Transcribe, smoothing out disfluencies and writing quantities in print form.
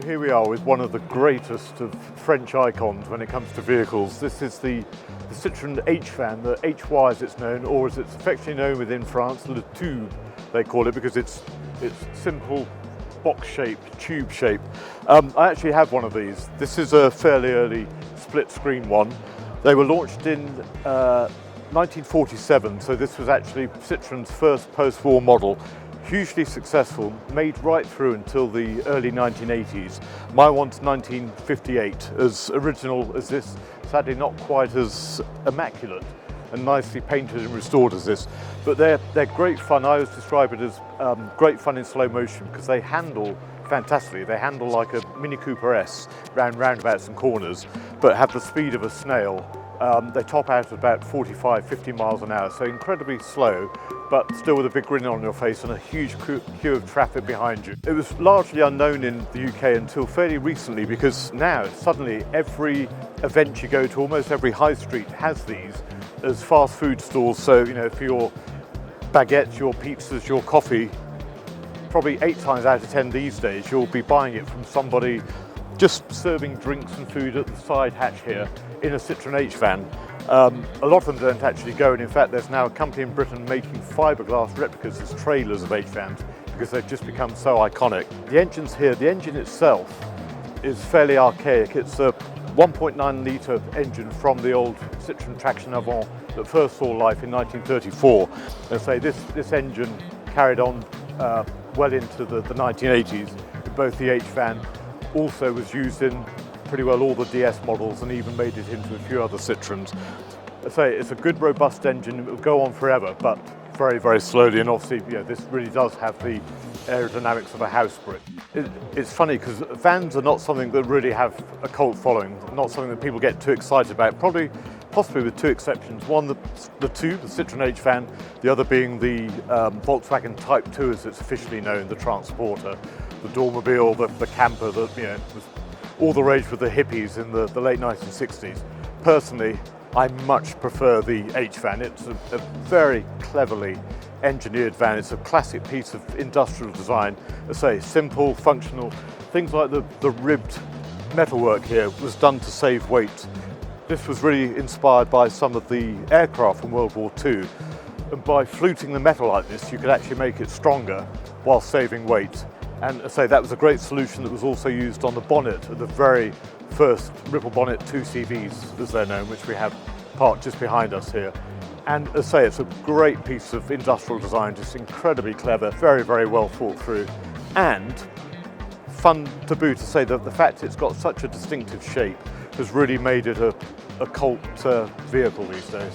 So here we are with one of the greatest of French icons when it comes to vehicles. This is the Citroën H van, the HY as it's known, or as it's affectionately known within France, Le Tube they call it, because it's simple box-shaped, tube shape. I actually have one of these. This is a fairly early split-screen one. They were launched in 1947, so this was actually Citroën's first post-war model. Hugely successful, made right through until the early 1980s. My one's 1958, as original as this, sadly not quite as immaculate and nicely painted and restored as this. But they're great fun. I always describe it as great fun in slow motion because they handle fantastically. They handle like a Mini Cooper S round roundabouts and corners, but have the speed of a snail. They top out at about 45, 50 miles an hour, so incredibly slow, but still with a big grin on your face and a huge queue of traffic behind you. It was largely unknown in the UK until fairly recently, because now suddenly every event you go to, almost every high street has these as fast food stores. So, you know, for your baguettes, your pizzas, your coffee, probably 8 times out of 10 these days, you'll be buying it from somebody just serving drinks and food at the side hatch here in a Citroën H van. A lot of them don't actually go, and in fact there's now a company in Britain making fiberglass replicas as trailers of H vans because they've just become so iconic. The engine's here. The engine itself is fairly archaic. It's a 1.9 litre engine from the old Citroën Traction Avant that first saw life in 1934. And say this engine carried on well into the 1980s in both the H van. Also was used in pretty well all the DS models and even made it into a few other Citroens. I say it's a good, robust engine. It will go on forever, but very, very slowly. And obviously, you know, this really does have the aerodynamics of a house brick. It's funny because vans are not something that really have a cult following, not something that people get too excited about. Possibly with 2 exceptions. One, the Tube, the Citroën H van, the other being the Volkswagen Type 2, as it's officially known, the transporter, the Dormobile, the camper that, you know, was all the rage with the hippies in the late 1960s. Personally, I much prefer the H van. It's a very cleverly engineered van. It's a classic piece of industrial design. I say simple, functional. Things like the ribbed metalwork here was done to save weight. This was really inspired by some of the aircraft from World War II. And by fluting the metal like this, you could actually make it stronger while saving weight. And I say that was a great solution that was also used on the bonnet of the very first Ripple Bonnet 2CVs, as they're known, which we have parked just behind us here. And as I say, it's a great piece of industrial design, just incredibly clever, very, very well thought through, and fun to boot. To say that the fact it's got such a distinctive shape has really made it a cult vehicle these days.